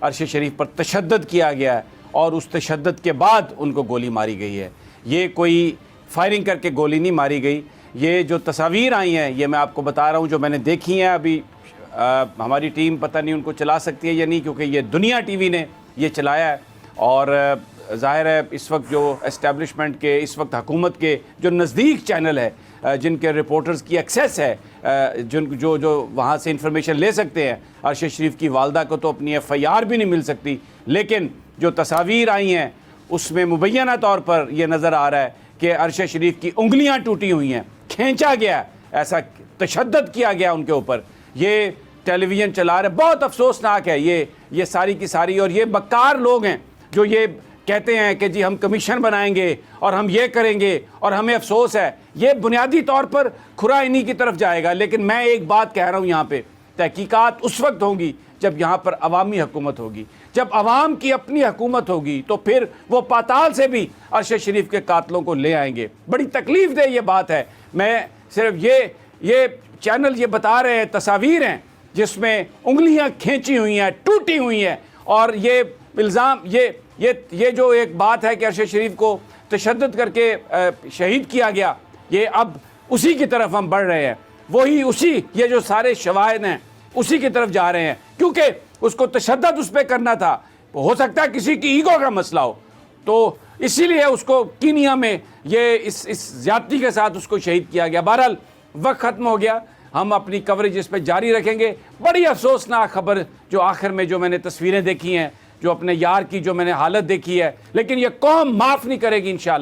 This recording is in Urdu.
عرش شریف پر تشدد کیا گیا ہے اور اس تشدد کے بعد ان کو گولی ماری گئی ہے. یہ کوئی فائرنگ کر کے گولی نہیں ماری گئی. یہ جو تصاویر آئی ہیں یہ میں آپ کو بتا رہا ہوں جو میں نے دیکھی ہیں. ابھی ہماری ٹیم پتہ نہیں ان کو چلا سکتی ہے یا نہیں کیونکہ یہ دنیا ٹی وی نے یہ چلایا ہے. اور ظاہر ہے اس وقت جو اسٹیبلشمنٹ کے اس وقت حکومت کے جو نزدیک چینل ہے جن کے رپورٹرز کی ایکسیس ہے جو وہاں سے انفارمیشن لے سکتے ہیں. عرش شریف کی والدہ کو تو اپنی FIR بھی نہیں مل سکتی, لیکن جو تصاویر آئی ہیں اس میں مبینہ طور پر یہ نظر آ رہا ہے کہ عرش شریف کی انگلیاں ٹوٹی ہوئی ہیں, کھینچا گیا, ایسا تشدد کیا گیا ان کے اوپر. یہ ٹیلی ویژن چلا رہے, بہت افسوسناک ہے یہ ساری کی ساری. اور یہ مکار لوگ ہیں جو یہ کہتے ہیں کہ جی ہم کمیشن بنائیں گے اور ہم یہ کریں گے اور ہمیں افسوس ہے. یہ بنیادی طور پر کھرا انہی کی طرف جائے گا. لیکن میں ایک بات کہہ رہا ہوں, یہاں پہ تحقیقات اس وقت ہوں گی جب یہاں پر عوامی حکومت ہوگی, جب عوام کی اپنی حکومت ہوگی تو پھر وہ پاتال سے بھی عرش شریف کے قاتلوں کو لے آئیں گے. بڑی تکلیف دہ یہ بات ہے. میں صرف یہ چینل یہ بتا رہے ہیں, تصاویر ہیں جس میں انگلیاں کھینچی ہوئی ہیں, ٹوٹی ہوئی ہیں. اور یہ الزام یہ جو ایک بات ہے کہ عرش شریف کو تشدد کر کے شہید کیا گیا, یہ اب اسی کی طرف ہم بڑھ رہے ہیں. یہ جو سارے شواہد ہیں اسی کی طرف جا رہے ہیں کیونکہ اس کو تشدد اس پہ کرنا تھا. ہو سکتا ہے کسی کی ایگو کا مسئلہ ہو, تو اسی لیے اس کو کینیا میں یہ اس زیادتی کے ساتھ اس کو شہید کیا گیا. بہرحال وقت ختم ہو گیا, ہم اپنی کوریج اس پہ جاری رکھیں گے. بڑی افسوسناک خبر جو آخر میں جو میں نے تصویریں دیکھی ہیں, جو اپنے یار کی جو میں نے حالت دیکھی ہے, لیکن یہ قوم معاف نہیں کرے گی انشاءاللہ.